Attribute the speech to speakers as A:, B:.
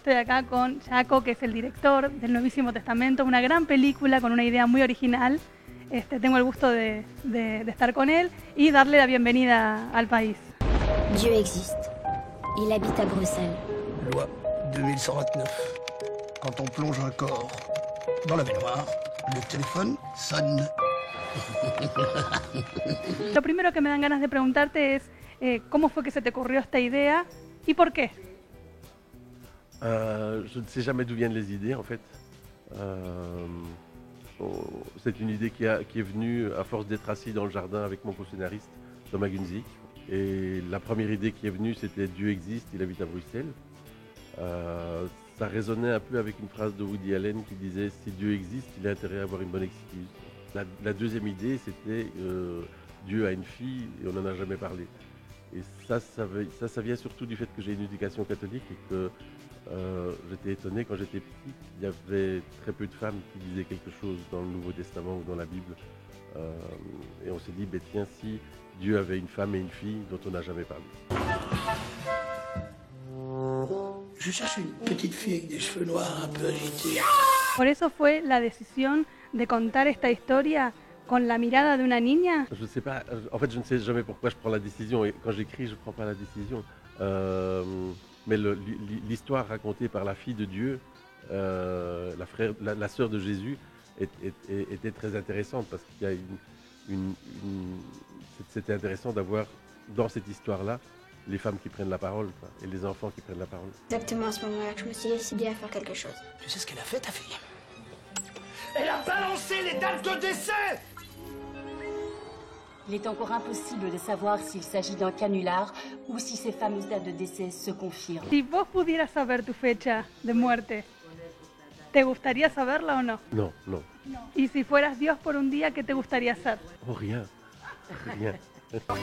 A: estoy acá con Jaco, que es el director del Nuevísimo Testamento, una gran película con una idea muy original. Tengo el gusto de estar con él y darle la bienvenida al país.
B: Dieu existe. Il habite à Bruxelles.
C: Loi 2129. Quand on plonge un corps dans la baignoire, le téléphone sonne.
A: Lo primero que me dan ganas de preguntarte es ¿cómo fue que se te ocurrió esta idea y por qué?
D: Je ne sais jamais d'où viennent les idées en fait. C'est une idée qui est venue à force d'être assis dans le jardin avec mon co-scénariste Thomas Gunzik. Et la première idée qui est venue, c'était Dieu existe, il habite à Bruxelles. Ça résonnait un peu avec une phrase de Woody Allen qui disait si Dieu existe, il a intérêt à avoir une bonne excuse. La deuxième idée, c'était Dieu a une fille et on n'en a jamais parlé. Et ça vient surtout du fait que j'ai une éducation catholique et que j'étais étonné quand j'étais petit qu'il y avait très peu de femmes qui disaient quelque chose dans le Nouveau Testament ou dans la Bible. Et on s'est dit, tiens, si Dieu avait une femme et une fille dont on n'a jamais parlé.
C: Je cherche une petite fille avec des cheveux noirs un peu agités.
A: ¿Por eso fue la decisión de contar esta historia con la mirada de una niña?
D: Je ne sais pas, en fait je ne sais jamais pourquoi je prends la décision et quand j'écris je ne prends pas la décision. Mais l'histoire racontée par la fille de Dieu, la sœur de Jésus, était très intéressante parce qu'il y a c'était intéressant d'avoir dans cette histoire-là les femmes qui prennent la parole et les enfants qui prennent la parole.
B: Exactement à ce moment-là que je me suis décidée à faire quelque chose.
C: Tu sais ce qu'elle a fait, ta fille?
E: Elle a balancé les dates de décès!
F: Il est encore impossible de savoir s'il s'agit d'un canular ou si ces fameuses dates de décès se confirment.
A: Si vos pudieras saber tu fecha de muerte, ¿te gustaría saberla o no?
D: Non, non.
A: Y si fueras Dios por un día, ¿qué te gustaría hacer?
D: Oh, rien. Rien.
E: Ok.